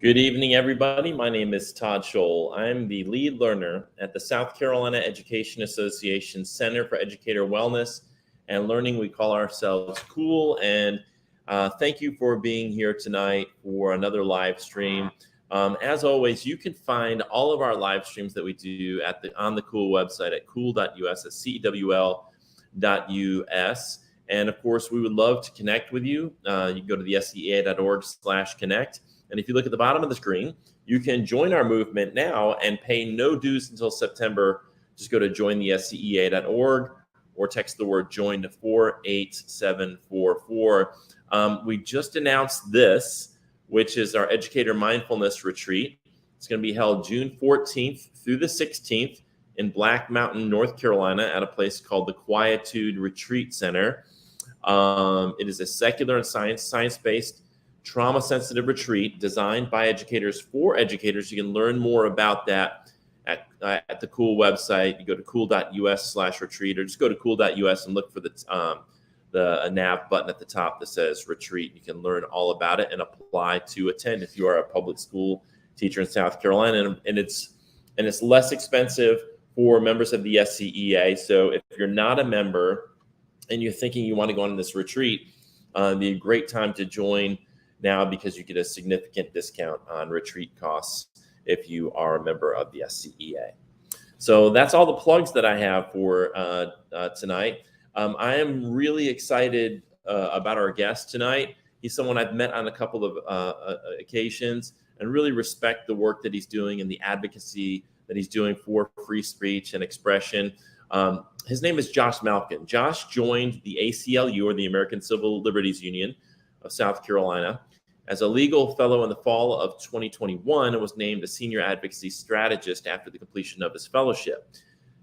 Good evening, everybody. My name is Todd Scholl. I'm the lead learner at the South Carolina Education Association Center for Educator Wellness and Learning. We call ourselves COOL, and thank you for being here tonight for another live stream. As always, you can find all of our live streams that we do on the COOL website at cool.us, at cewl.us. And of course, we would love to connect with you. You can go to the sea.org/connect. And if you look at the bottom of the screen, you can join our movement now and pay no dues until September. Just go to jointhescea.org or text the word join to 48744. We just announced this, which is our Educator Mindfulness Retreat. It's going to be held June 14th through the 16th in Black Mountain, North Carolina, at a place called the Quietude Retreat Center. It is a secular and science-based trauma-sensitive retreat designed by educators for educators. You can learn more about that at the COOL website. You go to cool.us/retreat, or just go to cool.us and look for the nav button at the top that says retreat. You can learn all about it and apply to attend if you are a public school teacher in South Carolina. And it's less expensive for members of the SCEA. So if you're not a member and you're thinking you want to go on this retreat, it'd be a great time to join now, because you get a significant discount on retreat costs if you are a member of the SCEA. So that's all the plugs that I have for tonight. I am really excited about our guest tonight. He's someone I've met on a couple of occasions and really respect the work that he's doing and the advocacy that he's doing for free speech and expression. His name is Josh Malkin. Josh joined the ACLU, or the American Civil Liberties Union of South Carolina, as a legal fellow in the fall of 2021, and was named a senior advocacy strategist after the completion of his fellowship.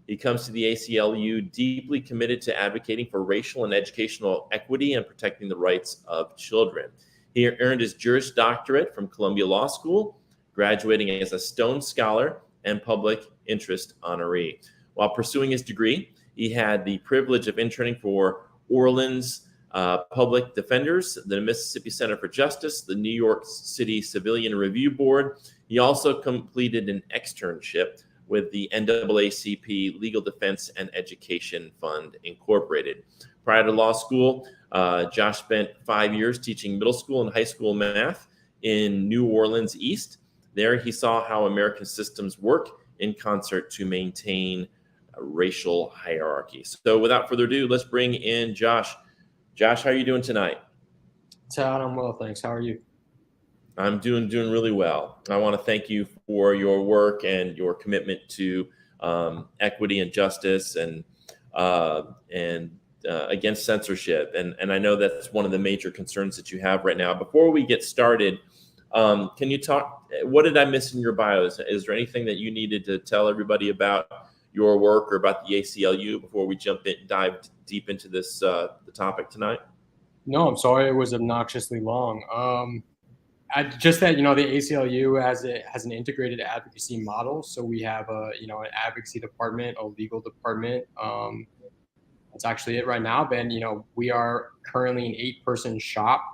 He comes to the ACLU deeply committed to advocating for racial and educational equity and protecting the rights of children. He earned his Juris Doctorate from Columbia Law School, graduating as a Stone Scholar and Public Interest Honoree. While pursuing his degree, he had the privilege of interning for Orleans Public Defenders, the Mississippi Center for Justice, the New York City Civilian Review Board. He also completed an externship with the NAACP Legal Defense and Education Fund, Incorporated. Prior to law school, Josh spent 5 years teaching middle school and high school math in New Orleans East. There he saw how American systems work in concert to maintain racial hierarchy. So without further ado, let's bring in Josh. Josh, how are you doing tonight? Todd, I'm well, thanks. How are you? I'm doing really well. I want to thank you for your work and your commitment to equity and justice and against censorship. And I know that's one of the major concerns that you have right now. Before we get started, can you talk? What did I miss in your bio? Is there anything that you needed to tell everybody about your work or about the ACLU before we dive deep into this the topic tonight? No, I'm sorry it was obnoxiously long. Just that, the ACLU has an integrated advocacy model. So we have an advocacy department, a legal department. That's actually it right now. But we are currently an 8-person shop.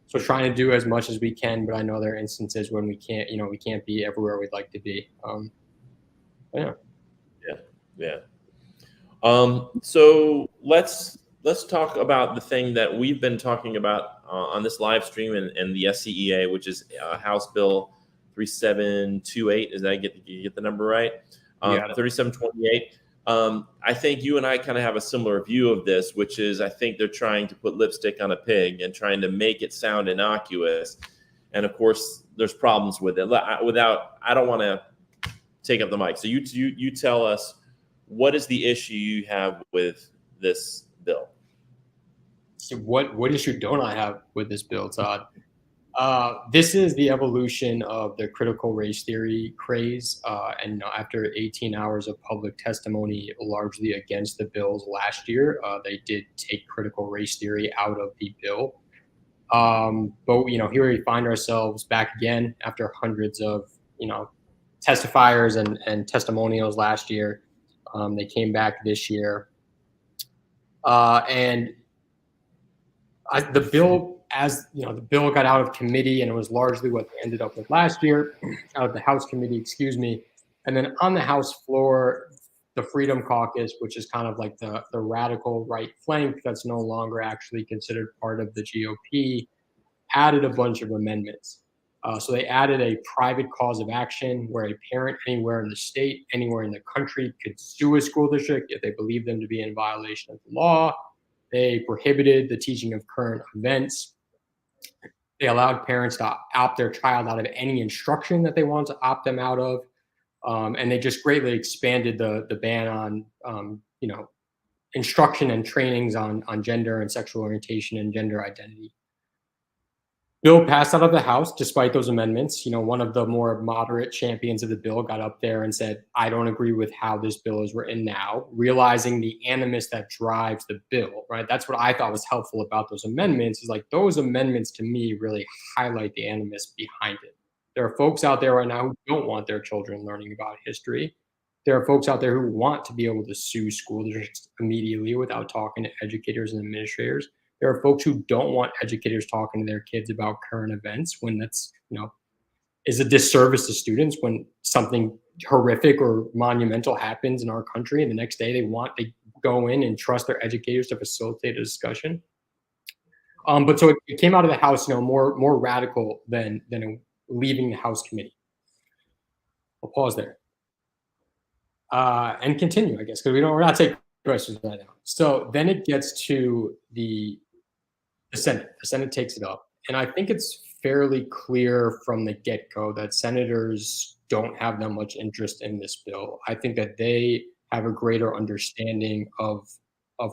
So trying to do as much as we can, but I know there are instances when we can't be everywhere we'd like to be. Yeah. So let's talk about the thing that we've been talking about on this live stream and the SCEA, which is House Bill 3728. You get the number right? Yeah. 3728. I think you and I kind of have a similar view of this, which is I think they're trying to put lipstick on a pig and trying to make it sound innocuous. And of course, there's problems with it. I don't want to take up the mic. So you tell us, what is the issue you have with this bill? So what issue don't I have with this bill, Todd? This is the evolution of the critical race theory craze. And after 18 hours of public testimony, largely against the bills last year, they did take critical race theory out of the bill. But here we find ourselves back again after hundreds of testifiers and testimonials last year. They came back this year, and the bill, the bill got out of committee, and it was largely what they ended up with last year, out of the House committee, excuse me. And then on the House floor, the Freedom Caucus, which is kind of like the radical right flank that's no longer actually considered part of the GOP, added a bunch of amendments. So they added a private cause of action where a parent anywhere in the state, anywhere in the country could sue a school district if they believe them to be in violation of the law. They prohibited the teaching of current events. They allowed parents to opt their child out of any instruction that they wanted to opt them out of. And they just greatly expanded the ban on, instruction and trainings on gender and sexual orientation and gender identity. Bill passed out of the House despite those amendments. One of the more moderate champions of the bill got up there and said, I don't agree with how this bill is written now, realizing the animus that drives the bill, right? That's what I thought was helpful about those amendments, is like those amendments to me really highlight the animus behind it. There are folks out there right now who don't want their children learning about history. There are folks out there who want to be able to sue school districts immediately without talking to educators and administrators. There are folks who don't want educators talking to their kids about current events when that's, is a disservice to students. When something horrific or monumental happens in our country and the next day they go in and trust their educators to facilitate a discussion. But so it came out of the House, more radical than leaving the House committee. I'll pause there and continue, I guess, because we're not taking questions right now. So then it gets to the Senate. The Senate takes it up. And I think it's fairly clear from the get-go that senators don't have that much interest in this bill. I think that they have a greater understanding of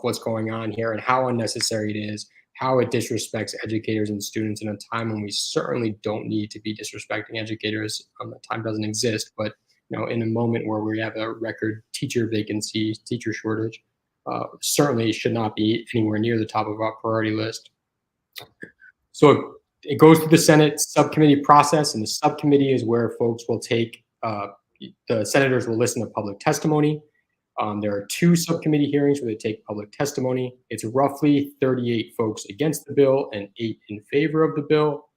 what's going on here and how unnecessary it is, how it disrespects educators and students in a time when we certainly don't need to be disrespecting educators. The time doesn't exist, but in a moment where we have a record teacher vacancy, teacher shortage, certainly should not be anywhere near the top of our priority list. So it goes through the Senate subcommittee process, and the subcommittee is where folks will take, the senators will listen to public testimony. There are 2 subcommittee hearings where they take public testimony. It's roughly 38 folks against the bill and 8 in favor of the bill.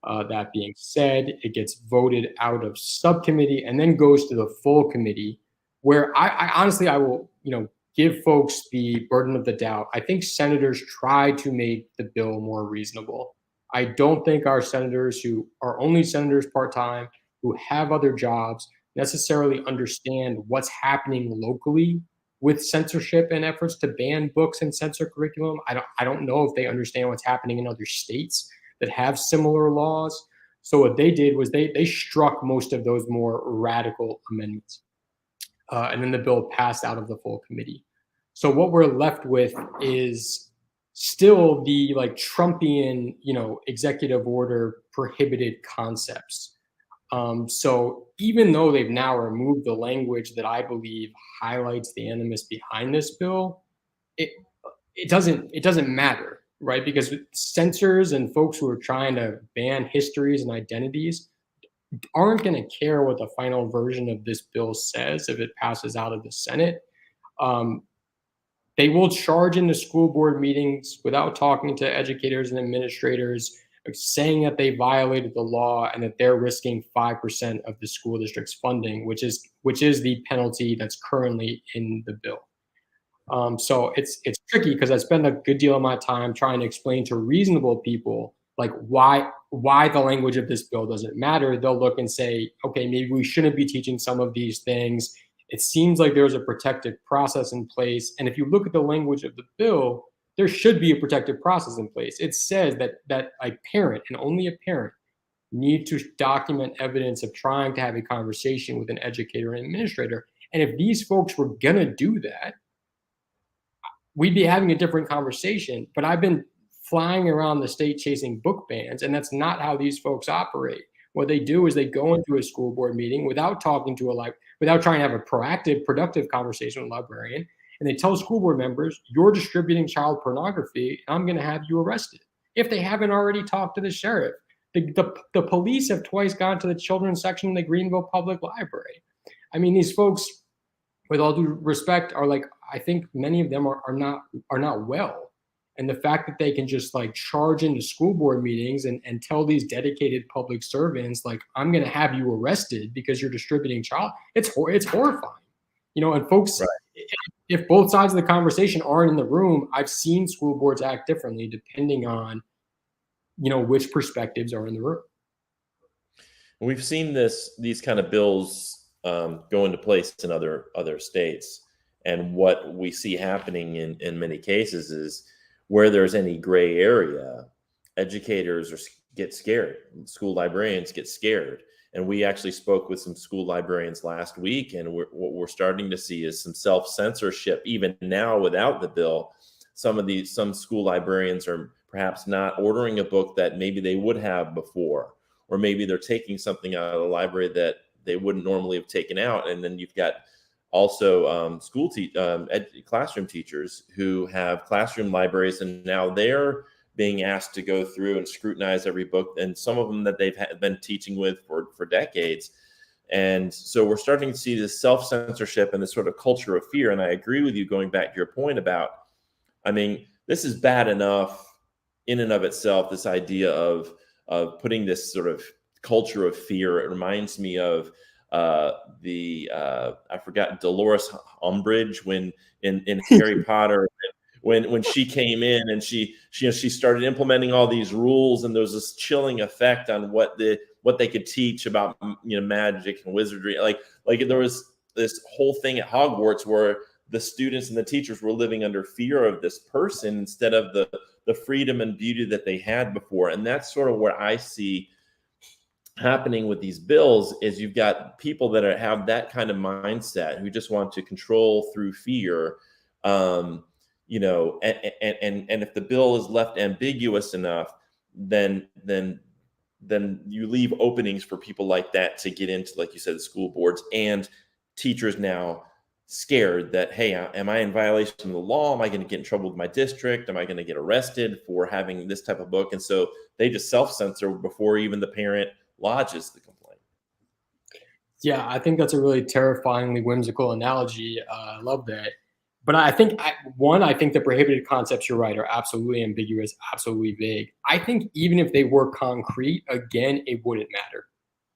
That being said, it gets voted out of subcommittee and then goes to the full committee, where I honestly, I will, give folks the burden of the doubt. I think senators try to make the bill more reasonable. I don't think our senators, who are only senators part-time, who have other jobs, necessarily understand what's happening locally with censorship and efforts to ban books and censor curriculum. I don't know if they understand what's happening in other states that have similar laws. So what they did was they struck most of those more radical amendments. And then the bill passed out of the full committee. So what we're left with is still the Trumpian, executive order prohibited concepts. So even though they've now removed the language that I believe highlights the animus behind this bill, it doesn't matter, right? Because censors and folks who are trying to ban histories and identities aren't going to care what the final version of this bill says if it passes out of the Senate. They will charge into school board meetings without talking to educators and administrators, saying that they violated the law and that they're risking 5% of the school district's funding, which is the penalty that's currently in the bill. So it's tricky because I spend a good deal of my time trying to explain to reasonable people why the language of this bill doesn't matter. They'll look and say, okay, maybe we shouldn't be teaching some of these things It seems like there's a protective process in place. And if you look at the language of the bill, there should be a protective process in place. It says that a parent, and only a parent, need to document evidence of trying to have a conversation with an educator and administrator. And if these folks were gonna do that, we'd be having a different conversation. But I've been flying around the state chasing book bans, and that's not how these folks operate. What they do is they go into a school board meeting without talking to without trying to have a proactive, productive conversation with a librarian, and they tell school board members, "You're distributing child pornography, and I'm going to have you arrested." If they haven't already talked to the sheriff, the police have twice gone to the children's section in the Greenville Public Library. I mean, these folks, with all due respect, are like, I think many of them are not well. And the fact that they can just like charge into school board meetings and tell these dedicated public servants, like, I'm going to have you arrested because you're distributing child, it's horrifying. And folks, Right. if both sides of the conversation aren't in the room, I've seen school boards act differently depending on, which perspectives are in the room. We've seen these kind of bills go into place in other states, and what we see happening in many cases is where there's any gray area, educators get scared, school librarians get scared, and we actually spoke with some school librarians last week, and what we're starting to see is some self-censorship even now without the bill. Some school librarians are perhaps not ordering a book that maybe they would have before, or maybe they're taking something out of the library that they wouldn't normally have taken out. And then you've got also classroom teachers who have classroom libraries, and now they're being asked to go through and scrutinize every book, and some of them that they've been teaching with for decades. And so we're starting to see this self-censorship and this sort of culture of fear. And I agree with you, going back to your point about, I mean, this is bad enough in and of itself, this idea of putting this sort of culture of fear. It reminds me of I forgot, Dolores Umbridge when in Harry Potter, when she came in and she started implementing all these rules, and there was this chilling effect on what they could teach about magic and wizardry. Like there was this whole thing at Hogwarts where the students and the teachers were living under fear of this person instead of the freedom and beauty that they had before. And that's sort of what I see happening with these bills, is you've got people that have that kind of mindset who just want to control through fear. And if the bill is left ambiguous enough, then you leave openings for people like that to get into, like you said, the school boards, and teachers now scared that, hey, am I in violation of the law? Am I going to get in trouble with my district? Am I going to get arrested for having this type of book? And so they just self-censor before even the parent lodges the complaint. Yeah, I think that's a really terrifyingly whimsical analogy. I love that. But I think, I think the prohibited concepts, you're right, are absolutely ambiguous, absolutely vague. I think even if they were concrete, again, it wouldn't matter,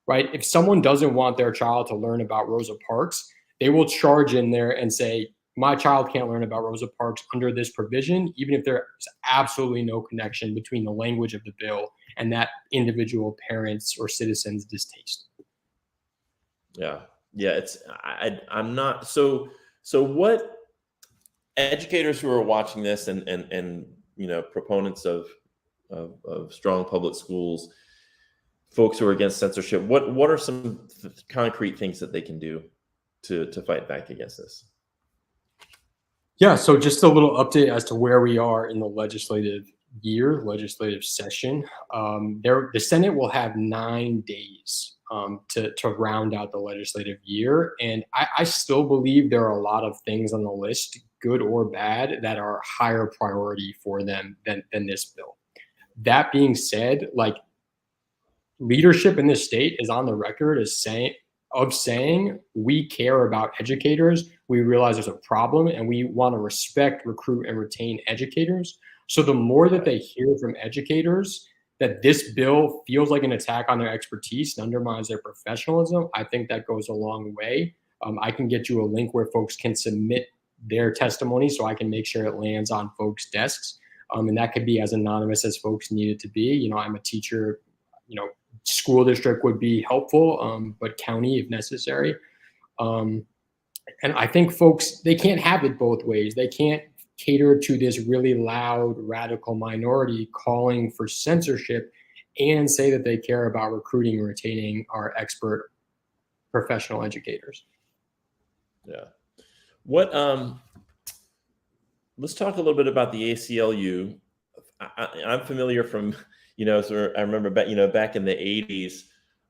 right? If someone doesn't want their child to learn about Rosa Parks, they will charge in there and say, my child can't learn about Rosa Parks under this provision, even if there's absolutely no connection between the language of the bill and that individual parent's or citizen's distaste. Yeah. I'm not so what educators who are watching this and proponents of strong public schools, folks who are against censorship, what are some concrete things that they can do to fight back against this? Yeah, so just a little update as to where we are in the legislative session. The Senate will have 9 days to round out the legislative year, and I still believe there are a lot of things on the list, good or bad, that are higher priority for them than this bill. That being said, like, leadership in this state is on the record as saying we care about educators. We realize there's a problem, and we want to respect, recruit, and retain educators. So the more that they hear from educators that this bill feels like an attack on their expertise and undermines their professionalism, I think that goes a long way. I can get you a link where folks can submit their testimony so I can make sure it lands on folks' desks. And that could be as anonymous as folks need it to be. I'm a teacher, school district would be helpful, but county if necessary. And I think folks, they can't have it both ways. They can't cater to this really loud radical minority calling for censorship and say that they care about recruiting and retaining our expert professional educators. Yeah. What let's talk a little bit about the ACLU. I'm familiar from, so I remember back in the 80s,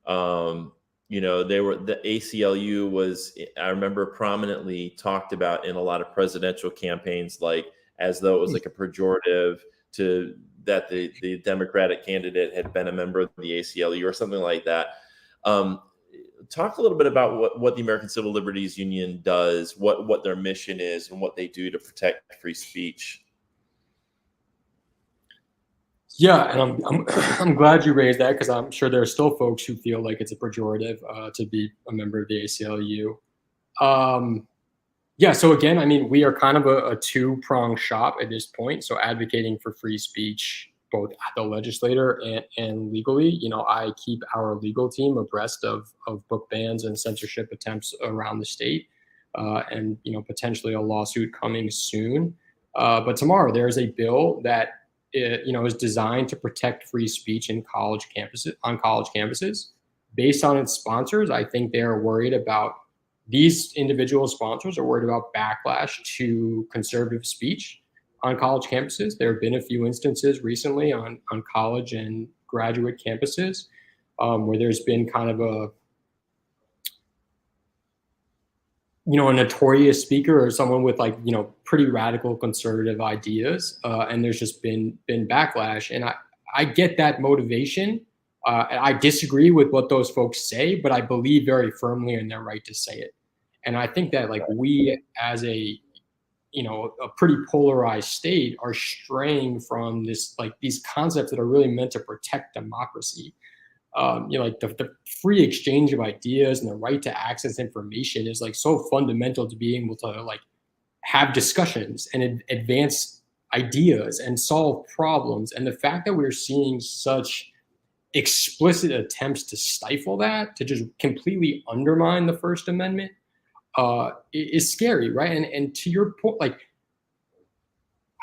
the ACLU was, I remember, prominently talked about in a lot of presidential campaigns, like as though it was like a pejorative to that the Democratic candidate had been a member of the ACLU or something like that. Talk a little bit about what the American Civil Liberties Union does, what their mission is, and what they do to protect free speech. Yeah, and I'm glad you raised that, because I'm sure there are still folks who feel like it's a pejorative to be a member of the ACLU. Yeah, so again, I mean, we are kind of a two-pronged shop at this point. So advocating for free speech, both at the legislator and legally. I keep our legal team abreast of book bans and censorship attempts around the state, and potentially a lawsuit coming soon. But tomorrow there is a bill that is designed to protect free speech in college campuses. Based on its sponsors, I think they are worried about these individual sponsors are worried about backlash to conservative speech on college campuses. There have been a few instances recently on college and graduate campuses where there's been kind of a notorious speaker or someone with pretty radical conservative ideas, and there's just been backlash. And I get that motivation. I disagree with what those folks say, but I believe very firmly in their right to say it. And I think that we as a pretty polarized state are straying from these concepts that are really meant to protect democracy. The free exchange of ideas and the right to access information is so fundamental to being able to have discussions and advance ideas and solve problems. And the fact that we're seeing such explicit attempts to stifle that, to just completely undermine the First Amendment, is scary, right? And to your point,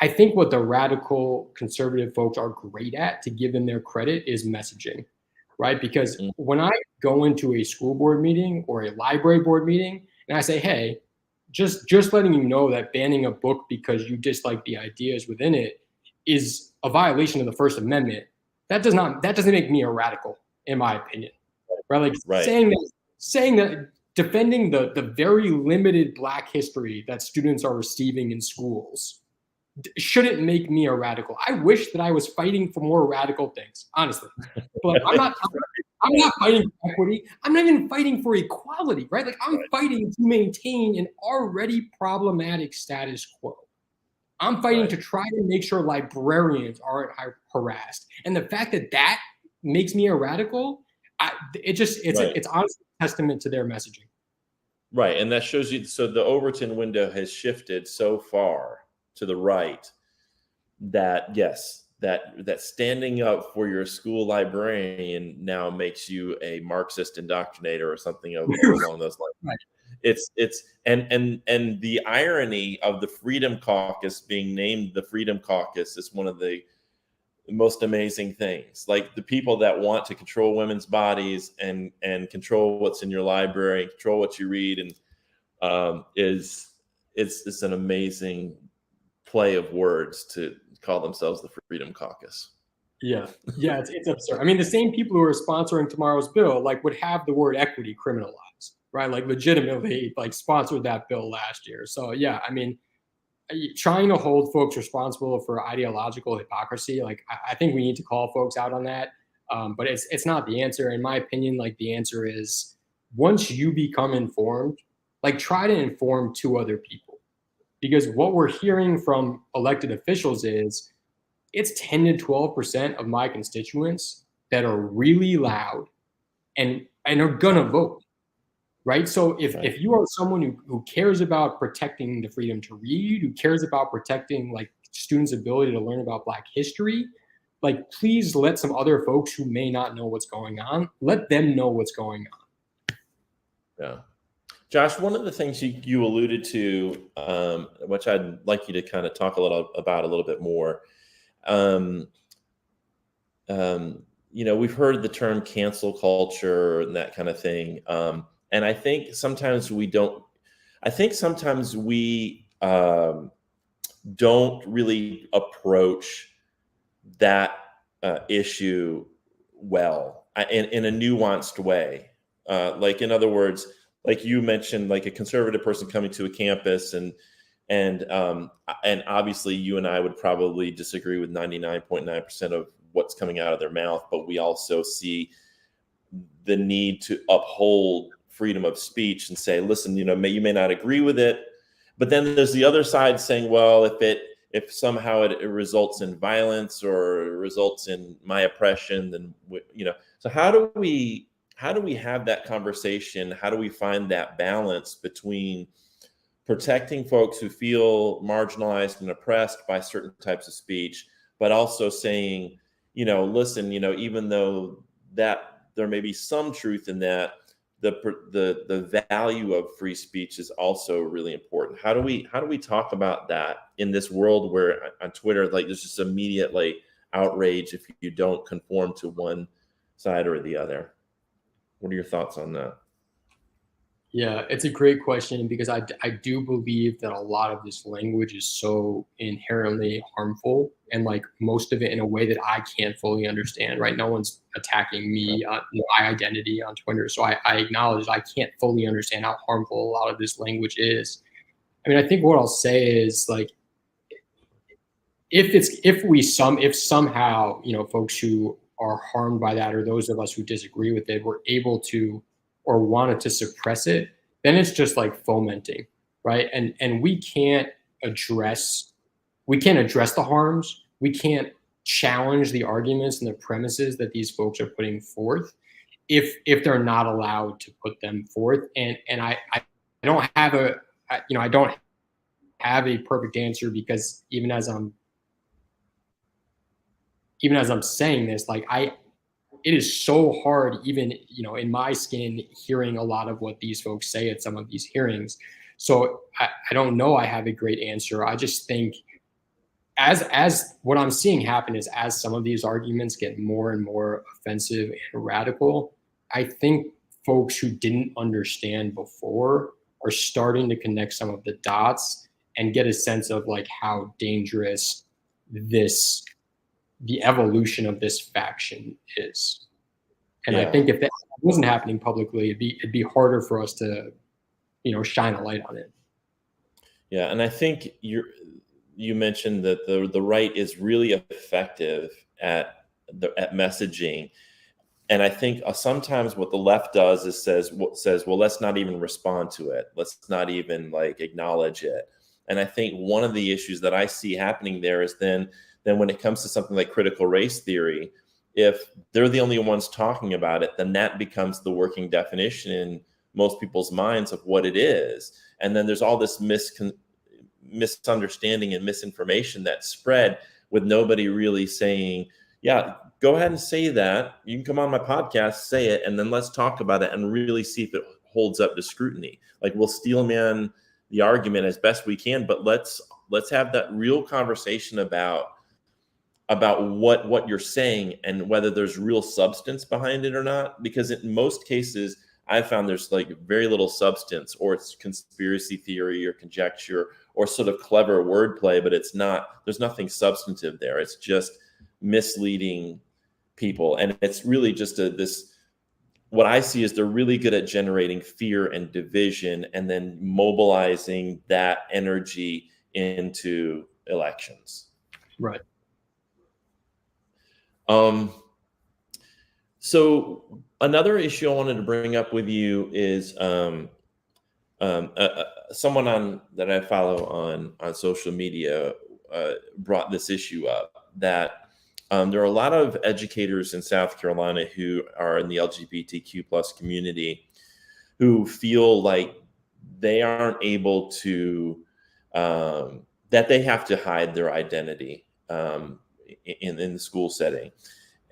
I think what the radical conservative folks are great at, to give them their credit, is messaging, right? Because when I go into a school board meeting or a library board meeting and I say, hey, just letting you know that banning a book because you dislike the ideas within it is a violation of the First Amendment, that doesn't make me a radical, in my opinion, right? Saying that defending the very limited Black history that students are receiving in schools shouldn't make me a radical. I wish that I was fighting for more radical things, honestly. But I'm not fighting for equity. I'm not even fighting for equality, right? I'm fighting to maintain an already problematic status quo. I'm fighting to try to make sure librarians aren't harassed. And the fact that makes me a radical, it's honestly a testament to their messaging. Right, and that shows you. So the Overton window has shifted so far to the right that yes, that standing up for your school librarian now makes you a Marxist indoctrinator or something along those lines. Right. It's and the irony of the Freedom Caucus being named the Freedom Caucus is one of the most amazing things. Like, the people that want to control women's bodies and control what's in your library, control what you read, and it's an amazing play of words to call themselves the Freedom Caucus. Yeah, it's absurd. I mean, the same people who are sponsoring tomorrow's bill would have the word equity criminalized, right? Legitimately sponsored that bill last year. So yeah, I mean, trying to hold folks responsible for ideological hypocrisy, I think we need to call folks out on that. But it's not the answer, in my opinion. The answer is, once you become informed, try to inform two other people. Because what we're hearing from elected officials is it's 10 to 12% of my constituents that are really loud and are gonna vote, right? So if you are someone who cares about protecting the freedom to read, who cares about protecting students' ability to learn about Black history, please let some other folks who may not know what's going on, let them know what's going on. Yeah. Josh, one of the things you alluded to, which I'd like you to kind of talk a little bit more. Um, we've heard the term cancel culture and that kind of thing. And I think sometimes we don't. I think sometimes we don't really approach that issue well in a nuanced way. Like, in other words, like you mentioned, like a conservative person coming to a campus, and obviously you and I would probably disagree with 99.9% of what's coming out of their mouth, but we also see the need to uphold freedom of speech and say, listen, you may not agree with it, but then there's the other side saying, well, if somehow it results in violence or results in my oppression, then so how do we have that conversation? How do we find that balance between protecting folks who feel marginalized and oppressed by certain types of speech, but also saying, listen, even though that there may be some truth in that, the value of free speech is also really important. How do we talk about that in this world where on Twitter, like, there's just immediate like outrage if you don't conform to one side or the other? What are your thoughts on that? Yeah, it's a great question because I do believe that a lot of this language is so inherently harmful, and like most of it in a way that I can't fully understand, right? No one's attacking me, my identity on Twitter. So I acknowledge I can't fully understand how harmful a lot of this language is. I mean, I think what I'll say is like, if somehow, folks who are harmed by that, or those of us who disagree with it, were able to or wanted to suppress it, then it's just like fomenting, right? And we can't address the harms. We can't challenge the arguments and the premises that these folks are putting forth if they're not allowed to put them forth. And I don't have I don't have a perfect answer, because even as I'm saying this, like it is so hard, even, in my skin, hearing a lot of what these folks say at some of these hearings. So I don't know I have a great answer. I just think as what I'm seeing happen is, as some of these arguments get more and more offensive and radical, I think folks who didn't understand before are starting to connect some of the dots and get a sense of like how dangerous the evolution of this faction is. And I think if that wasn't happening publicly, it'd be harder for us to, shine a light on it. Yeah, and I think you mentioned that the right is really effective at messaging, and I think sometimes what the left does is says, well, let's not even respond to it, let's not even like acknowledge it. And I think one of the issues that I see happening there is then when it comes to something like critical race theory, if they're the only ones talking about it, then that becomes the working definition in most people's minds of what it is. And then there's all this misunderstanding and misinformation that's spread, with nobody really saying, yeah, go ahead and say that. You can come on my podcast, say it, and then let's talk about it and really see if it holds up to scrutiny. Like, we'll steel man the argument as best we can, but let's have that real conversation about what you're saying and whether there's real substance behind it or not. Because in most cases, I've found there's like very little substance, or it's conspiracy theory or conjecture or sort of clever wordplay, but there's nothing substantive there. It's just misleading people. And it's really just what I see is they're really good at generating fear and division and then mobilizing that energy into elections. Right. So another issue I wanted to bring up with you is someone that I follow on social media brought this issue up, that there are a lot of educators in South Carolina who are in the LGBTQ plus community who feel like they aren't able to, that they have to hide their identity in the school setting.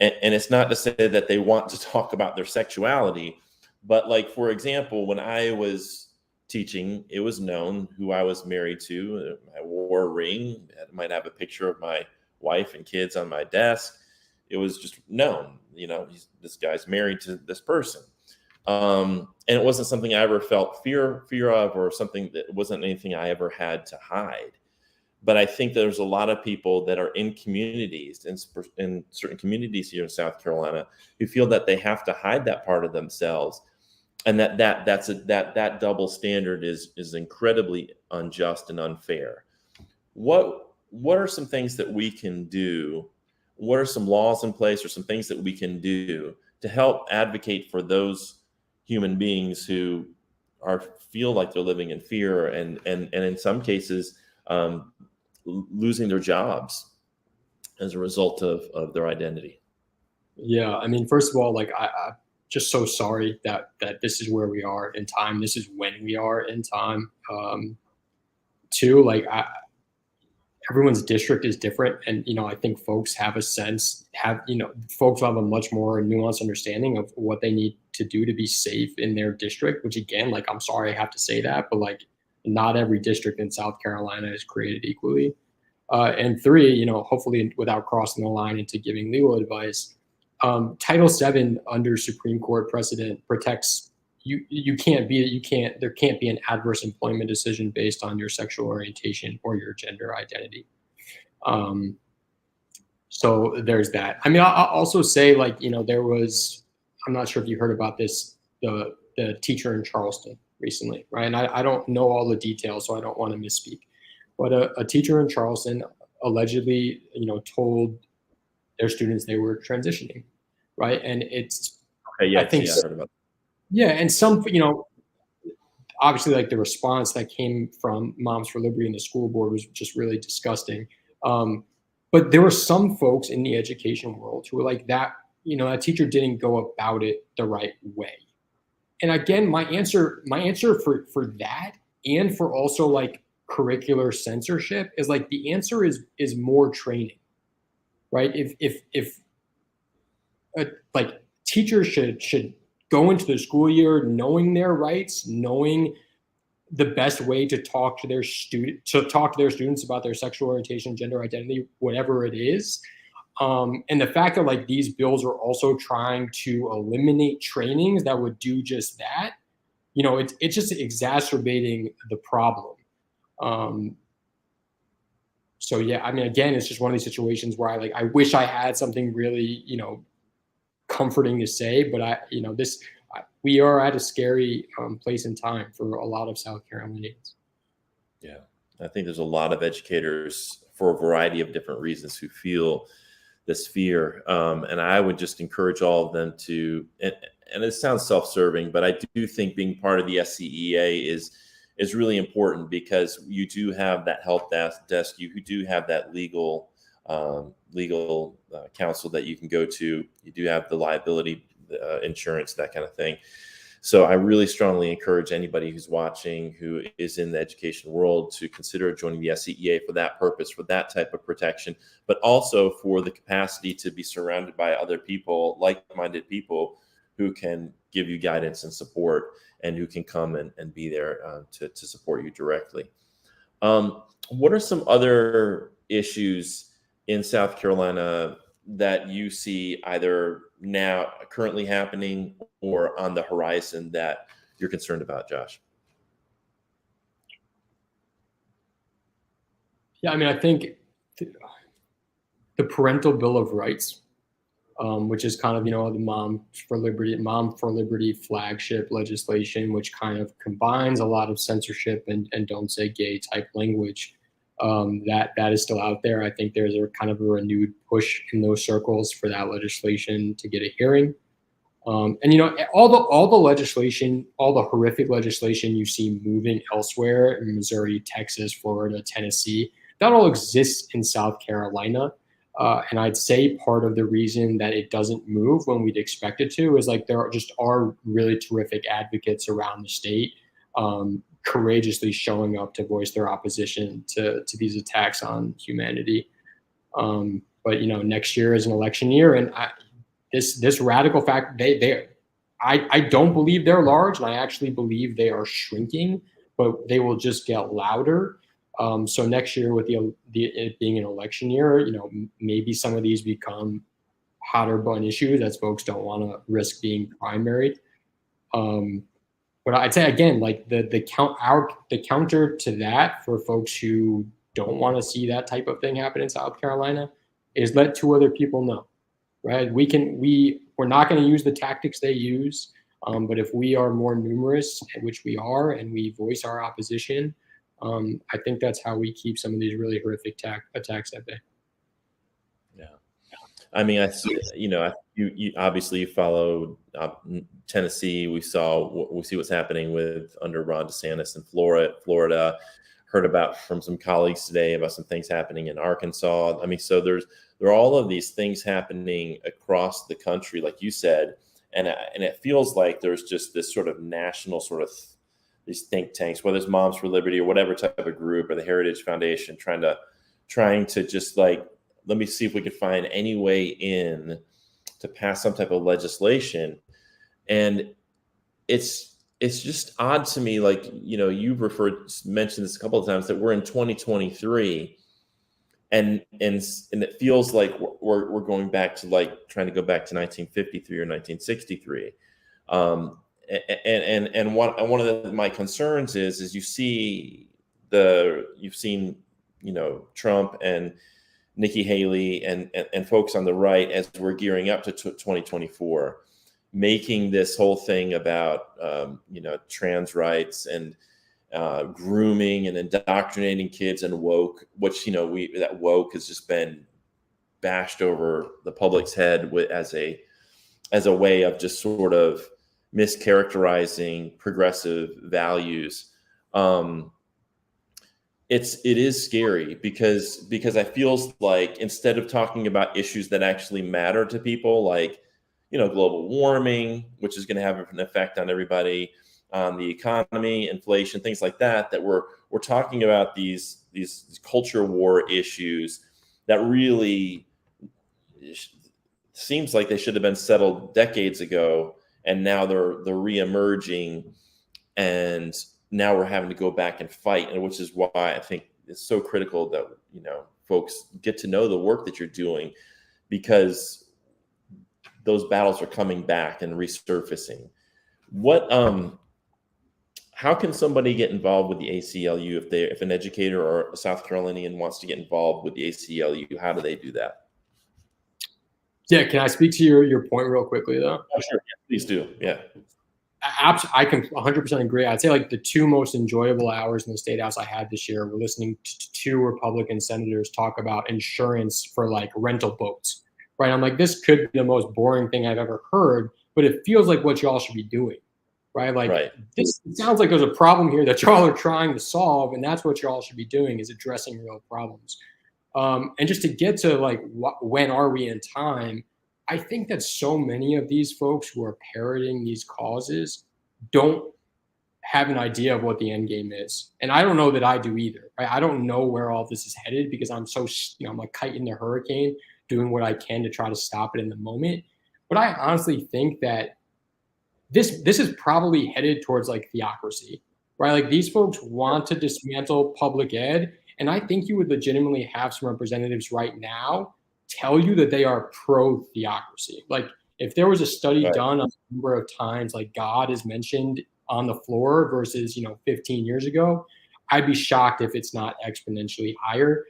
And it's not to say that they want to talk about their sexuality, but like, for example, when I was teaching, it was known who I was married to. I wore a ring. I might have a picture of my wife and kids on my desk. It was just known, this guy's married to this person. And it wasn't something I ever felt fear of, or something that wasn't anything I ever had to hide. But I think there's a lot of people that are in communities, in certain communities here in South Carolina, who feel that they have to hide that part of themselves, and that double standard is incredibly unjust and unfair. What are some things that we can do? What are some laws in place, or some things that we can do to help advocate for those human beings who feel like they're living in fear, and in some cases losing their jobs as a result of their identity? Yeah, I mean, first of all, like I'm just so sorry that this is where we are in time. This is when we are in time. Two, like everyone's district is different, and I think folks have folks have a much more nuanced understanding of what they need to do to be safe in their district. Which again, like I'm sorry I have to say that, but like not every district in South Carolina is created equally. And three, hopefully without crossing the line into giving legal advice, Title VII under Supreme Court precedent protects you. There can't be an adverse employment decision based on your sexual orientation or your gender identity. So there's that. I mean, I'll also say, like, there was, I'm not sure if you heard about this, the teacher in Charleston recently, right? And I don't know all the details, so I don't want to misspeak. But a teacher in Charleston allegedly, told their students they were transitioning, right? And it's, okay, yeah, I think, I heard about that. Yeah, and some, obviously, like the response that came from Moms for Liberty and the school board was just really disgusting. But there were some folks in the education world who were like, that teacher didn't go about it the right way. And again, my answer for that, and for also like curricular censorship, is like the answer is more training, right? If like teachers should go into the school year knowing their rights, knowing the best way to talk to their students about their sexual orientation, gender identity, whatever it is. And the fact that like these bills are also trying to eliminate trainings that would do just that, it's just exacerbating the problem. So yeah, I mean, again, it's just one of these situations where I wish I had something really, comforting to say, but we are at a scary place in time for a lot of South Carolinians. Yeah, I think there's a lot of educators, for a variety of different reasons, who feel this fear. And I would just encourage all of them to, and it sounds self-serving, but I do think being part of the SCEA is really important, because you do have that help desk, you do have that legal counsel that you can go to. You do have the liability insurance, that kind of thing. So I really strongly encourage anybody who's watching who is in the education world to consider joining the SCEA for that purpose, for that type of protection, but also for the capacity to be surrounded by other people, like-minded people, who can give you guidance and support, and who can come and be there to support you directly. What are some other issues in South Carolina that you see either now currently happening or on the horizon that you're concerned about, Josh? Yeah, I mean, I think the Parental Bill of Rights, which is kind of, the Mom for Liberty flagship legislation, which kind of combines a lot of censorship and don't say gay type language. That is still out there. I think there's a kind of a renewed push in those circles for that legislation to get a hearing. And all the legislation, all the horrific legislation you see moving elsewhere in Missouri, Texas, Florida, Tennessee, that all exists in South Carolina. And I'd say part of the reason that it doesn't move when we'd expect it to is like there are really terrific advocates around the state, courageously showing up to voice their opposition to these attacks on humanity. But next year is an election year, and this radical fact, I don't believe they're large, and I actually believe they are shrinking. but they will just get louder. So next year, with it being an election year, maybe some of these become hotter button issues as folks don't want to risk being primaried. But I'd say again, like the counter to that for folks who don't want to see that type of thing happen in South Carolina is let two other people know, right? We're not going to use the tactics they use, but if we are more numerous, which we are, and we voice our opposition, I think that's how we keep some of these really horrific attacks at bay. Yeah, I mean, I see. You obviously you follow Tennessee. We see what's happening under Ron DeSantis in Florida. Heard about from some colleagues today about some things happening in Arkansas. I mean, so there are all of these things happening across the country, like you said, and it feels like there's just this sort of national sort of these think tanks, whether it's Moms for Liberty or whatever type of group, or the Heritage Foundation, trying to just like, let me see if we can find any way in to pass some type of legislation. And it's just odd to me, like, you've mentioned this a couple of times, that we're in 2023 and it feels like we're going back to, like, trying to go back to 1953 or 1963. And one of my concerns is you've seen Trump and Nikki Haley and folks on the right, as we're gearing up to 2024, making this whole thing about trans rights and grooming and indoctrinating kids and woke, which that woke has just been bashed over the public's head as a way of just sort of mischaracterizing progressive values. It is scary because I feels like, instead of talking about issues that actually matter to people, like, global warming, which is going to have an effect on everybody, on the economy, inflation, things like that, we're talking about these culture war issues that really seems like they should have been settled decades ago, and now they're reemerging, and now we're having to go back and fight, and which is why I think it's so critical that folks get to know the work that you're doing, because those battles are coming back and resurfacing. How can somebody get involved with the ACLU if an educator or a South Carolinian wants to get involved with the ACLU? How do they do that? Yeah, can I speak to your point real quickly though? Oh, sure, yeah, please do. Yeah. I can 100% agree. I'd say, like, the two most enjoyable hours in the State House I had this year were listening to two Republican senators talk about insurance for, like, rental boats, right? I'm like, this could be the most boring thing I've ever heard, but it feels like what y'all should be doing, right? Like, right. This sounds like there's a problem here that y'all are trying to solve, and that's what y'all should be doing, is addressing real problems. And just to get to, like, when are we in time? I think that so many of these folks who are parroting these causes don't have an idea of what the end game is. And I don't know that I do either. Right? I don't know where all this is headed, because I'm so, I'm like kite in the hurricane, doing what I can to try to stop it in the moment. But I honestly think that this is probably headed towards, like, theocracy, right? Like, these folks want to dismantle public ed. And I think you would legitimately have some representatives right now tell you that they are pro-theocracy. Like, if there was a study done on the number of times, like, God is mentioned on the floor versus 15 years ago, I'd be shocked if it's not exponentially higher.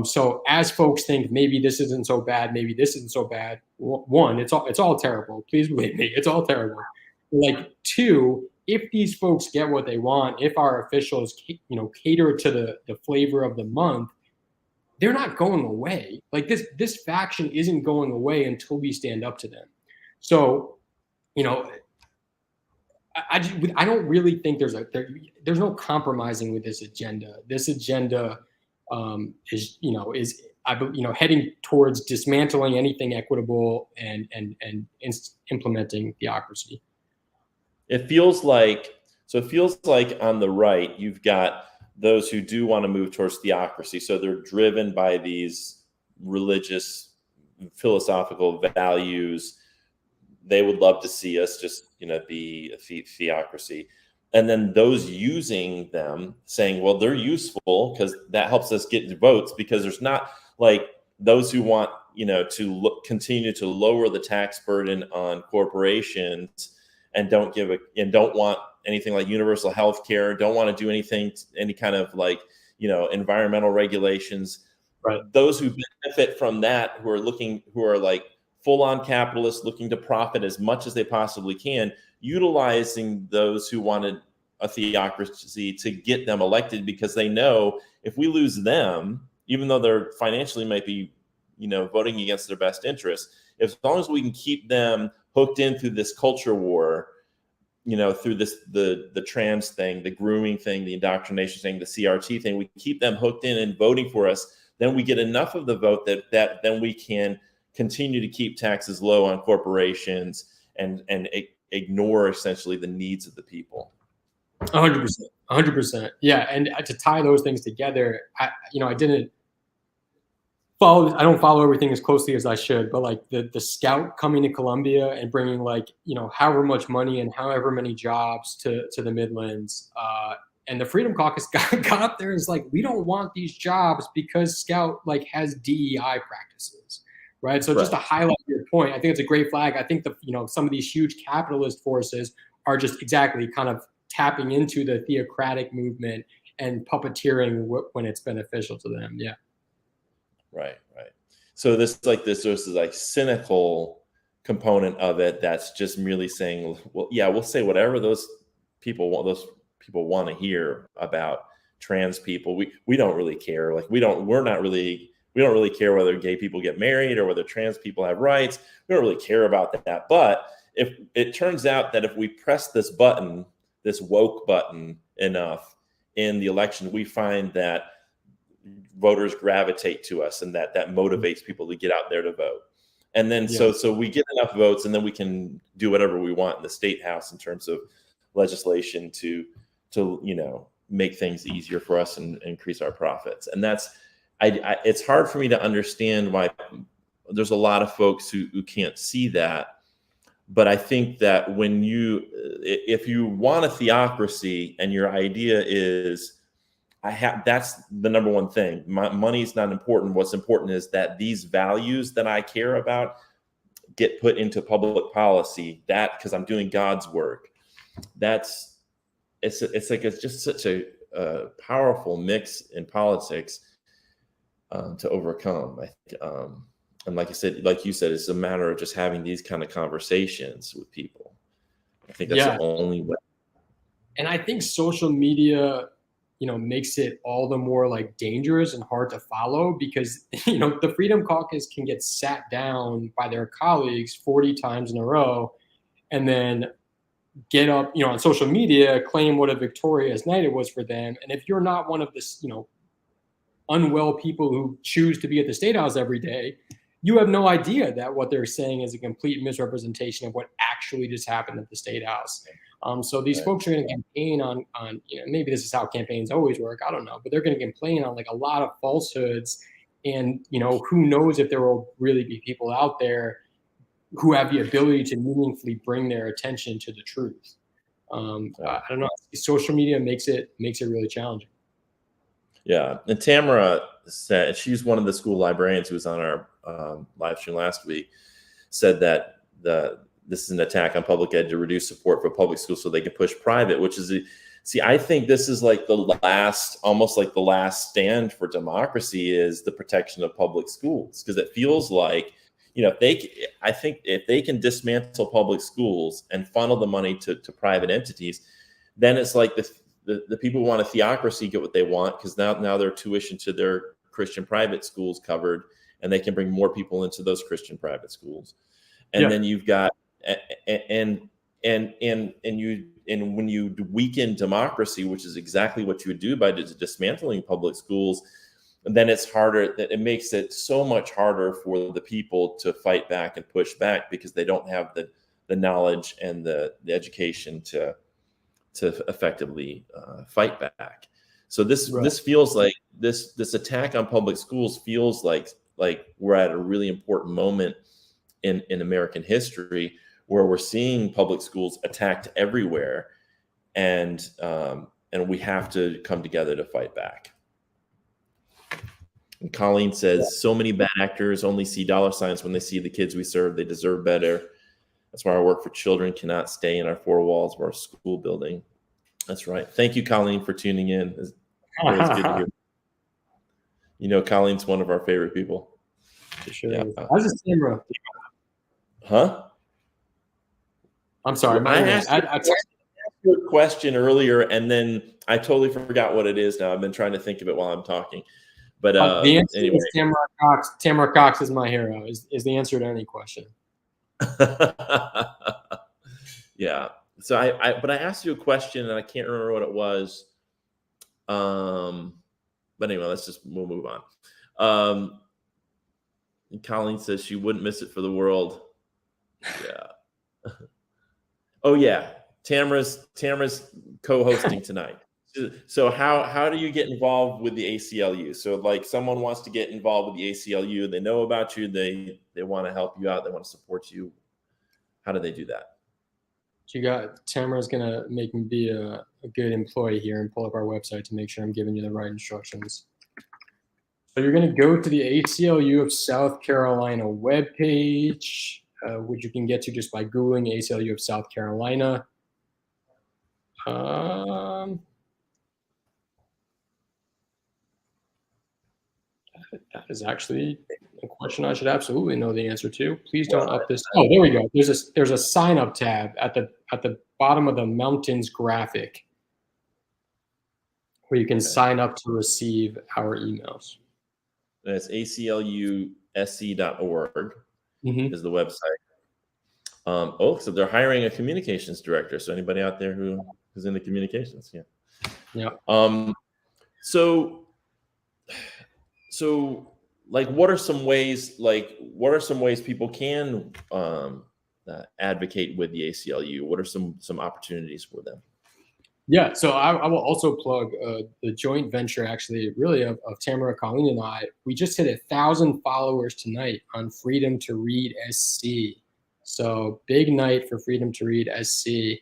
So as folks think maybe this isn't so bad, maybe this isn't so bad, one, it's all terrible. Please believe me, it's all terrible. Like, two, if these folks get what they want, if our officials cater to the flavor of the month, they're not going away. Like, this faction isn't going away until we stand up to them. So, I don't really think there's no compromising with this agenda. This agenda is heading towards dismantling anything equitable and implementing theocracy. It feels like on the right, you've got those who do want to move towards theocracy. So they're driven by these religious, philosophical values. They would love to see us just, be a theocracy. and then those using them saying, well, they're useful because that helps us get votes, because there's not like those who want, to continue to lower the tax burden on corporations and don't want anything like universal health care, don't want to do any kind of like, environmental regulations. Right. Those who benefit from that, who are like full on capitalists looking to profit as much as they possibly can, utilizing those who wanted a theocracy to get them elected, because they know if we lose them, even though they're financially might be, voting against their best interests, as long as we can keep them hooked in through this culture war, through the trans thing, the grooming thing, the indoctrination thing, the CRT thing, we keep them hooked in and voting for us, then we get enough of the vote that then we can continue to keep taxes low on corporations and ignore essentially the needs of the people. 100%, 100%. Yeah, and to tie those things together, I don't follow everything as closely as I should, but like the scout coming to Columbia and bringing like, however much money and however many jobs to the Midlands, and the Freedom Caucus got up there and was like, we don't want these jobs because Scout like has DEI practices, right? So just to highlight your point, I think it's a great flag. I think some of these huge capitalist forces are just exactly kind of tapping into the theocratic movement and puppeteering when it's beneficial to them. Yeah. Right. So this is like cynical component of it that's just merely saying, well, yeah, we'll say whatever those people want to hear about trans people. We don't really care. Like we don't really care whether gay people get married or whether trans people have rights. We don't really care about that. But if it turns out that if we press this button, this woke button enough in the election, we find that voters gravitate to us, and that motivates people to get out there to vote. And then so we get enough votes, and then we can do whatever we want in the state house in terms of legislation to make things easier for us and increase our profits. And that's it's hard for me to understand why there's a lot of folks who can't see that. But I think that if you want a theocracy and your idea is, that's the number one thing. Money's not important. What's important is that these values that I care about get put into public policy. That, because I'm doing God's work. It's just such a powerful mix in politics to overcome. And like you said, it's a matter of just having these kind of conversations with people. I think that's the only way. And I think social media, makes it all the more like dangerous and hard to follow, because, the Freedom Caucus can get sat down by their colleagues 40 times in a row and then get up, on social media, claim what a victorious night it was for them. And if you're not one of this, unwell people who choose to be at the State House every day, you have no idea that what they're saying is a complete misrepresentation of what actually just happened at the State House. So these folks are going to campaign on maybe this is how campaigns always work, I don't know, but they're going to campaign on like a lot of falsehoods, and who knows if there will really be people out there who have the ability to meaningfully bring their attention to the truth. I don't know. Social media makes it really challenging. Yeah, and Tamara said, she's one of the school librarians who was on our live stream last week, said that this is an attack on public ed to reduce support for public schools so they can push private, which is I think this is like almost like the last stand for democracy is the protection of public schools, because it feels like, if they can dismantle public schools and funnel the money to private entities, then it's like the people who want a theocracy get what they want, because now their tuition to their Christian private schools covered, and they can bring more people into those Christian private schools. And then you've got and when you weaken democracy, which is exactly what you would do by dismantling public schools, then it's harder. It makes it so much harder for the people to fight back and push back, because they don't have the knowledge and the education to effectively fight back. So this feels like this attack on public schools feels like we're at a really important moment in American history, where we're seeing public schools attacked everywhere. and we have to come together to fight back. And Colleen says, so many bad actors only see dollar signs when they see the kids we serve. They deserve better. That's why our work for children cannot stay in our four walls of our school building. That's right. Thank you, Colleen, for tuning in. It's always good to hear. You know, Colleen's one of our favorite people. Sure. Yeah. How's this camera? Huh? I'm sorry. I asked you a question earlier, and then I totally forgot what it is now. I've been trying to think of it while I'm talking. But the answer anyway. is Tamara Cox. Tamara Cox is my hero. Is the answer to any question? Yeah. So I asked you a question and I can't remember what it was. But anyway, we'll move on. Colleen says she wouldn't miss it for the world. Yeah. Oh yeah. Tamara's co-hosting tonight. So how do you get involved with the ACLU? So like someone wants to get involved with the ACLU, they know about you, they want to help you out, they want to support you. How do they do that? Tamara's gonna make me be a good employee here and pull up our website to make sure I'm giving you the right instructions. So you're gonna go to the ACLU of South Carolina webpage, which you can get to just by Googling ACLU of South Carolina. That is actually a question I should absolutely know the answer to. Please don't up this. Oh, there we go. There's a sign up tab at the bottom of the mountains graphic where you can sign up to receive our emails. That's aclusc.org is the website. So they're hiring a communications director. So anybody out there who's into communications, yeah. So like, what are some ways people can advocate with the ACLU? What are some opportunities for them? Yeah, so I will also plug the joint venture, actually, really of Tamara, Colleen, and I. We just hit 1,000 followers tonight on Freedom to Read SC. So big night for Freedom to Read SC.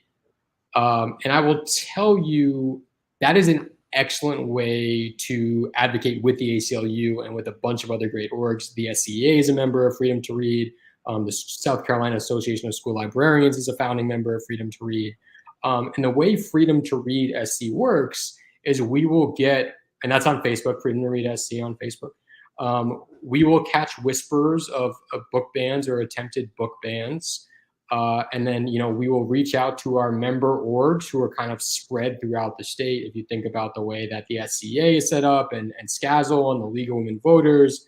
And I will tell you that is an excellent way to advocate with the ACLU and with a bunch of other great orgs. The SCEA is a member of Freedom to Read. The South Carolina Association of School Librarians is a founding member of Freedom to Read. And the way Freedom to Read SC works is we will get, and that's on Facebook, Freedom to Read SC on Facebook. We will catch whispers of book bans or attempted book bans. And then, we will reach out to our member orgs who are kind of spread throughout the state. If you think about the way that the SCA is set up and SCASL and the League of Women Voters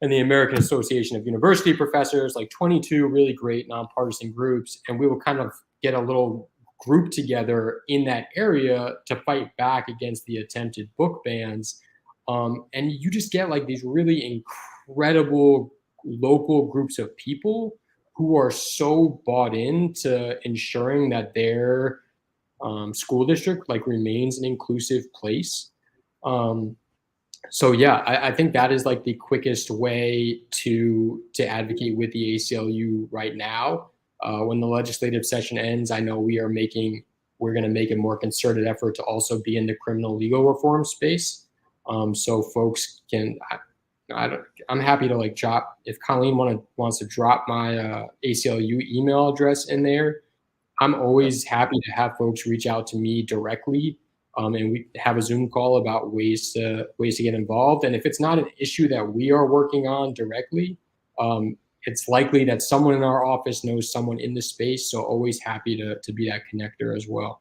and the American Association of University Professors, like 22 really great nonpartisan groups. And we will kind of get a little group together in that area to fight back against the attempted book bans. And you just get like these really incredible local groups of people who are so bought into ensuring that their school district like remains an inclusive place. So yeah, I think that is like the quickest way to advocate with the ACLU right now. When the legislative session ends, I know we're going to make a more concerted effort to also be in the criminal legal reform space. So folks can, I'm happy to like drop, if Colleen wants to drop my ACLU email address in there, I'm always happy to have folks reach out to me directly, and we have a Zoom call about ways to get involved. And if it's not an issue that we are working on directly, it's likely that someone in our office knows someone in the space. So always happy to be that connector as well.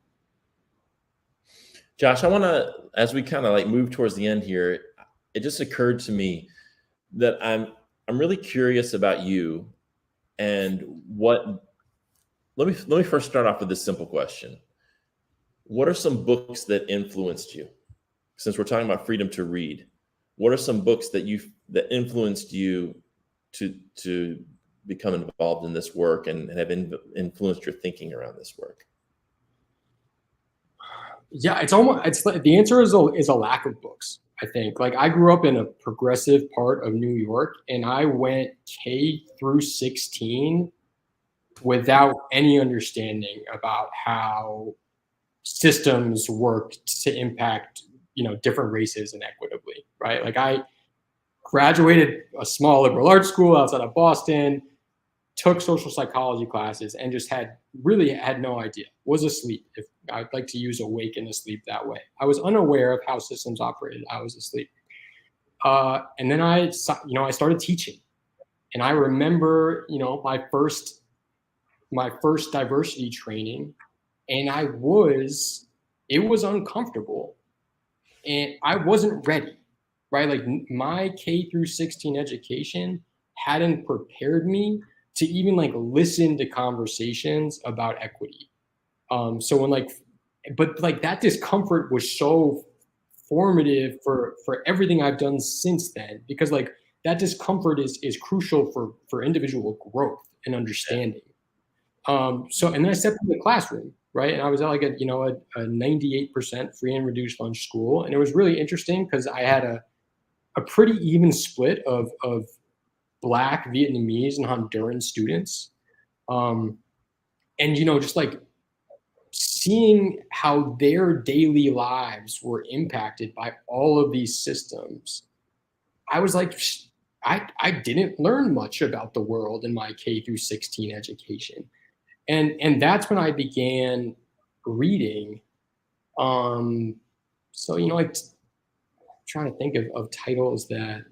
Josh, I want to, as we kind of like move towards the end here, it just occurred to me that I'm really curious about you and let me first start off with this simple question. What are some books that influenced you? Since we're talking about freedom to read, what are some books that influenced you to become involved in this work and have influenced your thinking around this work? Yeah, it's like the answer is a lack of books. I think like I grew up in a progressive part of New York, and I went K through 16 without any understanding about how systems work to impact, different races and equitably, right? Like I graduated a small liberal arts school outside of Boston, took social psychology classes, and just really had no idea. Was asleep. If I'd like to use awake and asleep that way, I was unaware of how systems operated. I was asleep, and then I started teaching, and I remember, my first diversity training, and it was uncomfortable, and I wasn't ready, right? Like my K through 16 education hadn't prepared me to even like listen to conversations about equity. So but like that discomfort was so formative for everything I've done since then, because like that discomfort is crucial for individual growth and understanding. So, and then I stepped into the classroom, right? And I was at like a 98% free and reduced lunch school. And it was really interesting because I had a pretty even split of Black, Vietnamese, and Honduran students. And, just like seeing how their daily lives were impacted by all of these systems, I was like, I didn't learn much about the world in my K through 16 education. And that's when I began reading. So, like trying to think of titles that.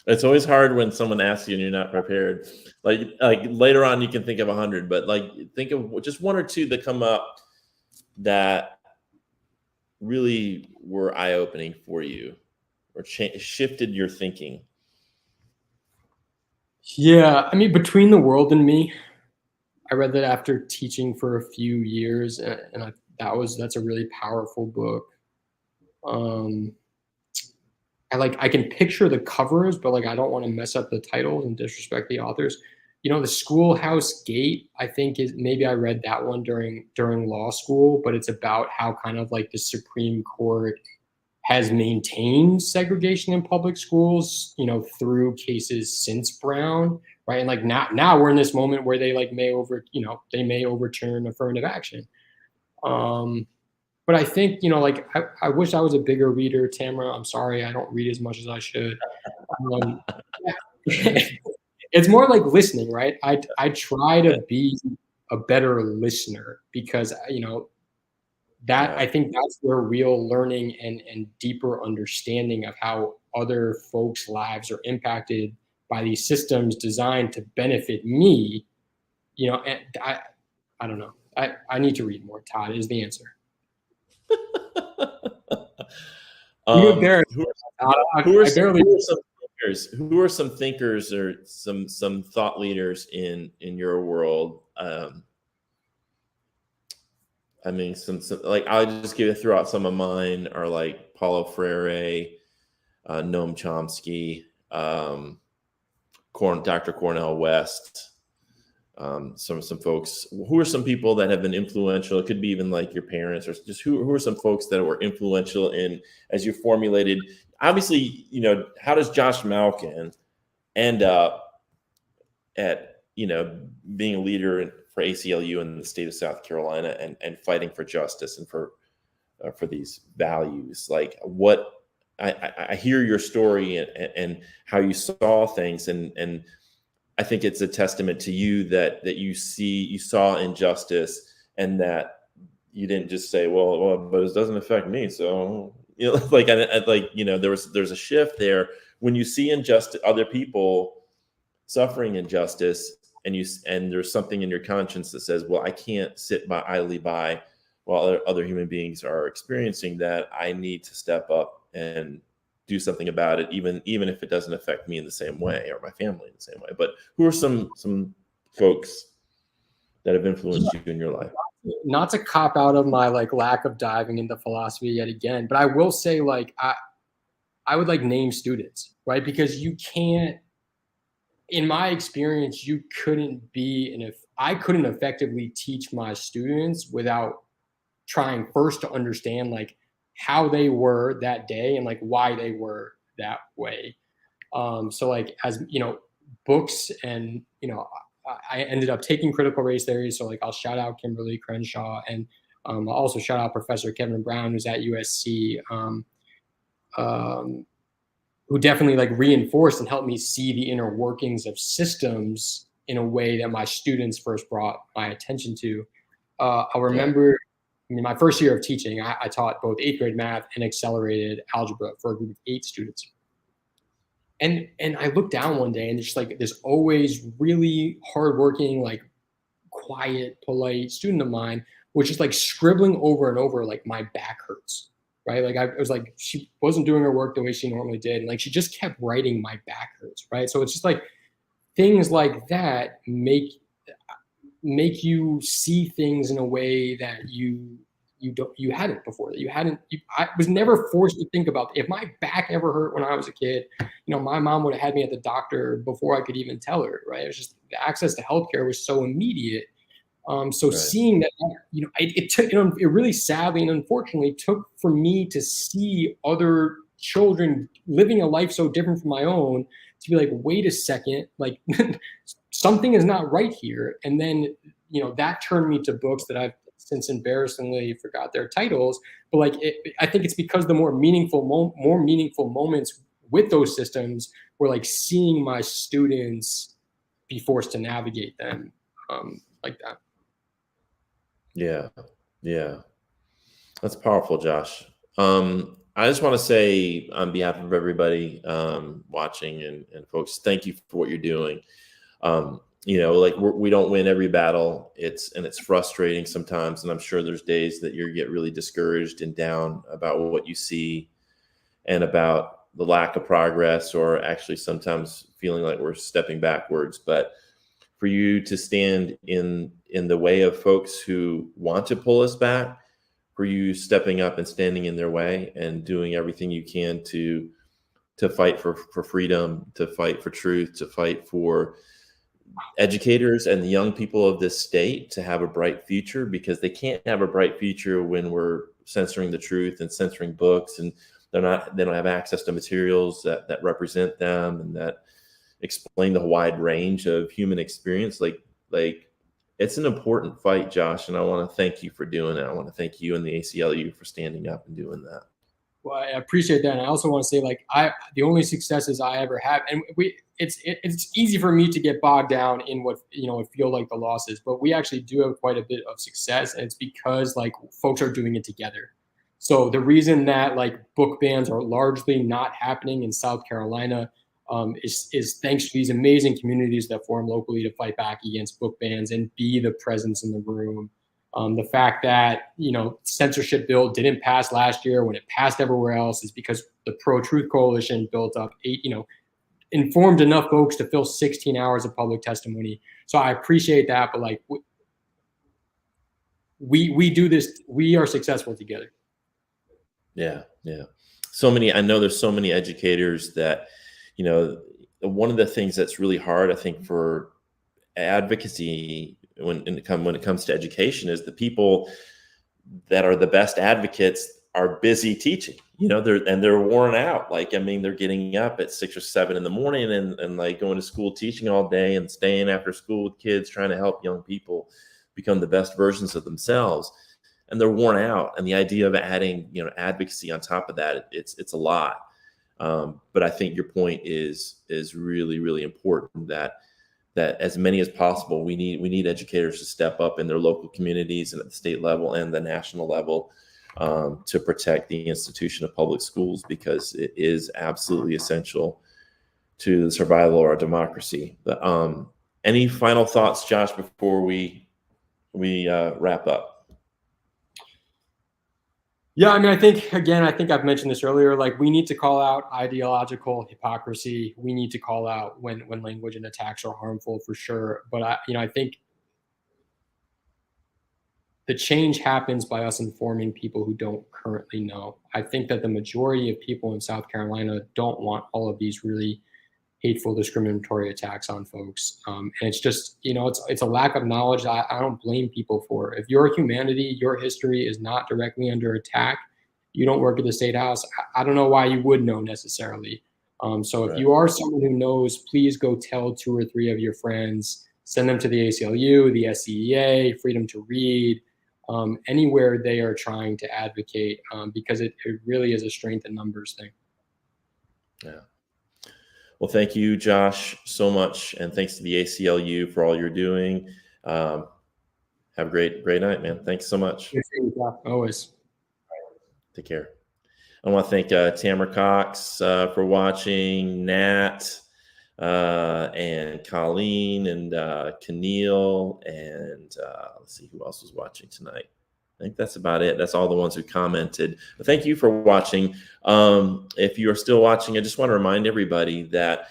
It's always hard when someone asks you and you're not prepared. Like later on, you can think of 100, but like think of just one or two that come up that really were eye-opening for you or shifted your thinking. Yeah, I mean, Between the World and Me, I read that after teaching for a few years, and that's a really powerful book. I can picture the covers, but like I don't want to mess up the titles and disrespect the authors. The Schoolhouse Gate, I think maybe I read that one during law school, but it's about how kind of like the Supreme Court has maintained segregation in public schools, through cases since Brown, right? And like now we're in this moment where they may overturn affirmative action. But I think, I wish I was a bigger reader, Tamara. I'm sorry, I don't read as much as I should. It's more like listening, right? I try to be a better listener because, I think that's where real learning and deeper understanding of how other folks' lives are impacted by these systems designed to benefit me, and I don't know. I need to read more, Todd, is the answer. Who are some thinkers or some thought leaders in your world? I mean, some like I'll just throw out some of mine are like Paulo Freire, Noam Chomsky, Dr. Cornel West. Some folks. Who are some people that have been influential? It could be even like your parents, or just who are some folks that were influential in as you formulated. Obviously, how does Josh Malkin end up at being a leader for ACLU in the state of South Carolina and fighting for justice and for these values? Like what I hear your story and how you saw things and I think it's a testament to you that you saw injustice and that you didn't just say, well, but it doesn't affect me. So, there's a shift there when you see injustice, other people suffering injustice, and there's something in your conscience that says, well, I can't sit idly by while other human beings are experiencing that. I need to step up and do something about it, even if it doesn't affect me in the same way or my family in the same way. But who are some folks that have influenced you in your life? Not to cop out of my lack of diving into philosophy yet again, but I will say I would name students, right? Because you can't, in my experience, I couldn't effectively teach my students without trying first to understand how they were that day and why they were that way. So as books and I ended up taking critical race theory. So I'll shout out Kimberly Crenshaw, and I'll also shout out Professor Kevin Brown, who's at USC, who definitely like reinforced and helped me see the inner workings of systems in a way that my students first brought my attention to. I remember in my first year of teaching, I taught both 8th grade math and accelerated algebra for a group of 8 students. And I looked down one day and just like this always really hardworking, like quiet, polite student of mine was just like scribbling over and over, like my back hurts, right? Like I was like, she wasn't doing her work the way she normally did. And like, she just kept writing my back hurts, right? So it's just like things like that make you see things in a way that you hadn't before, that I was never forced to think about if my back ever hurt when I was a kid. My mom would have had me at the doctor before I could even tell her, right? It was just the access to healthcare was so immediate. So seeing that, it took, it really sadly and unfortunately took for me to see other children living a life so different from my own to be like, wait a second, like something is not right here. And then, that turned me to books that I've since embarrassingly forgot their titles, but like, I think it's because the more meaningful moments with those systems were like seeing my students be forced to navigate them like that. Yeah. That's powerful, Josh. I just want to say on behalf of everybody watching and folks, thank you for what you're doing. Like we don't win every battle. It's frustrating sometimes. And I'm sure there's days that you get really discouraged and down about what you see and about the lack of progress, or actually sometimes feeling like we're stepping backwards. But for you to stand in the way of folks who want to pull us back, for you stepping up and standing in their way and doing everything you can to fight for freedom, to fight for truth, to fight for educators and the young people of this state to have a bright future, because they can't have a bright future when we're censoring the truth and censoring books, and they don't have access to materials that represent them and that explain the wide range of human experience. Like it's an important fight, Josh, and I want to thank you for doing it. I want to thank you and the ACLU for standing up and doing that. Well, I appreciate that. And I also want to say, like, the only successes I ever have, and it's easy for me to get bogged down in what, feel like the losses, but we actually do have quite a bit of success. And it's because like folks are doing it together. So the reason that like book bans are largely not happening in South Carolina is thanks to these amazing communities that form locally to fight back against book bans and be the presence in the room. The fact that, censorship bill didn't pass last year when it passed everywhere else is because the Pro-Truth Coalition built up informed enough folks to fill 16 hours of public testimony. So I appreciate that, but like we do this, we are successful together. Yeah. I know there's so many educators that, one of the things that's really hard, I think, for advocacy when it comes to education is the people that are the best advocates are busy teaching. They're worn out. Like, they're getting up at 6 or 7 in the morning and like going to school, teaching all day and staying after school with kids, trying to help young people become the best versions of themselves. And they're worn out. And the idea of adding, advocacy on top of that, it's a lot. But I think your point is really, really important that as many as possible, we need educators to step up in their local communities and at the state level and the national level to protect the institution of public schools, because it is absolutely essential to the survival of our democracy. But any final thoughts, Josh, before we wrap up? Yeah, I think I've mentioned this earlier, like we need to call out ideological hypocrisy. We need to call out when language and attacks are harmful, for sure. But I think the change happens by us informing people who don't currently know. I think that the majority of people in South Carolina don't want all of these really hateful, discriminatory attacks on folks. And it's just, it's a lack of knowledge. I don't blame people for it. If your humanity, your history is not directly under attack, you don't work at the State House, I don't know why you would know necessarily. So if you are someone who knows, please go tell 2 or 3 of your friends, send them to the ACLU, the SCEA, Freedom to Read, anywhere they are trying to advocate, because it really is a strength in numbers thing. Yeah. Well, thank you, Josh, so much. And thanks to the ACLU for all you're doing. Have a great night, man. Thanks so much. Always. Take care. I want to thank Tamara Cox for watching, Nat, and Colleen, and Keneal, and let's see who else was watching tonight. I think that's about it. That's all the ones who commented. But thank you for watching. If you are still watching, I just want to remind everybody that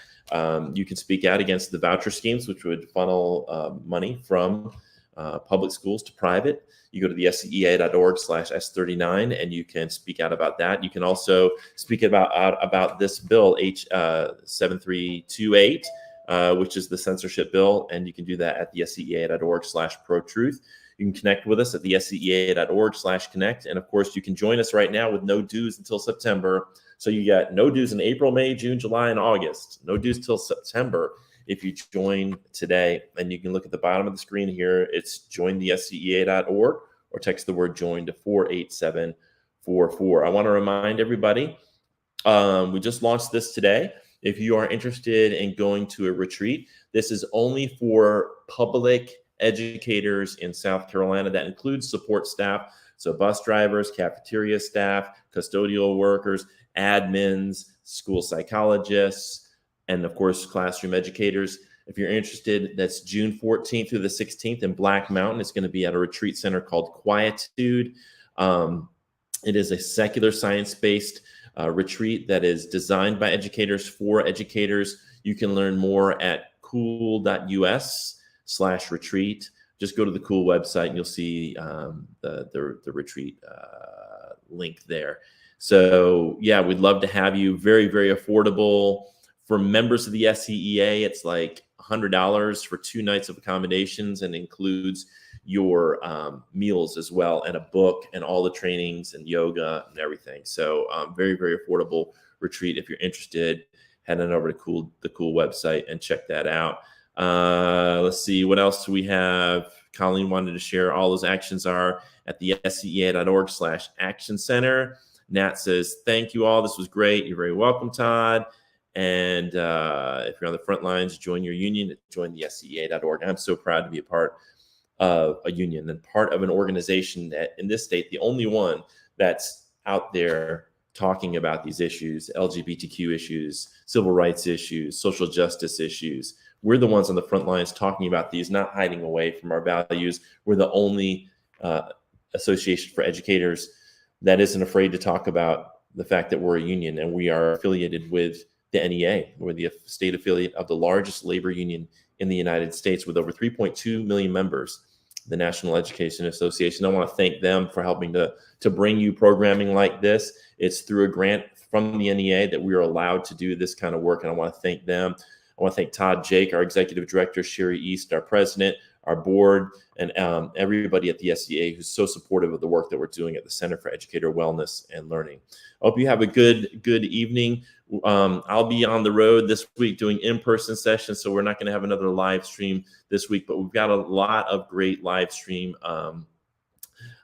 you can speak out against the voucher schemes, which would funnel money from public schools to private. You go to the scea.org/S39 and you can speak out about that. You can also speak about this bill, H7328, which is the censorship bill, and you can do that at the scea.org/pro-truth. You can connect with us at the scea.org/connect. And of course, you can join us right now with no dues until September. So you got no dues in April, May, June, July, and August. No dues till September if you join today. And you can look at the bottom of the screen here. It's jointhescea.org or text the word join to 48744. I want to remind everybody, we just launched this today. If you are interested in going to a retreat, this is only for public educators in South Carolina. That includes support staff, so bus drivers, cafeteria staff, custodial workers, admins, school psychologists, and of course, classroom educators. If you're interested, that's June 14th through the 16th in Black Mountain. It's going to be at a retreat center called Quietude. It is a secular science-based retreat that is designed by educators for educators. You can learn more at cool.us/retreat. Just go to the Cool website and you'll see the retreat link there. So yeah, we'd love to have you. Very, very affordable. For members of the SCEA, it's like $100 for 2 nights of accommodations and includes your meals as well, and a book and all the trainings and yoga and everything. So very, very affordable retreat. If you're interested, head on over to the Cool website and check that out. Let's see, what else do we have? Colleen wanted to share all those actions are at the scea.org/action center. Nat says, thank you all. This was great. You're very welcome, Todd. And if you're on the front lines, join your union, join the scea.org. I'm so proud to be a part of a union and part of an organization that in this state, the only one that's out there talking about these issues, LGBTQ issues, civil rights issues, social justice issues. We're the ones on the front lines talking about these, not hiding away from our values. We're the only association for educators that isn't afraid to talk about the fact that we're a union, and we are affiliated with the NEA. We're the state affiliate of the largest labor union in the United States with over 3.2 million members, the National Education Association. I want to thank them for helping to bring you programming like this. It's through a grant from the NEA that we are allowed to do this kind of work, and I want to thank them. I want to thank Todd Jake, our executive director, Sherry East, our president, our board, and everybody at the SCA who's so supportive of the work that we're doing at the Center for Educator Wellness and Learning. I hope you have a good evening. I'll be on the road this week doing in-person sessions, so we're not going to have another live stream this week, but we've got a lot of great live stream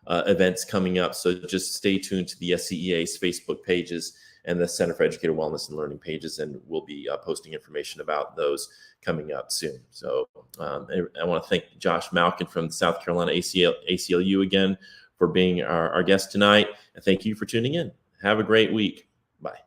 events coming up. So just stay tuned to the SCEA's Facebook pages and the Center for Educator Wellness and Learning pages, and we'll be posting information about those coming up soon. So I want to thank Josh Malkin from South Carolina ACLU again for being our guest tonight, and thank you for tuning in. Have a great week. Bye.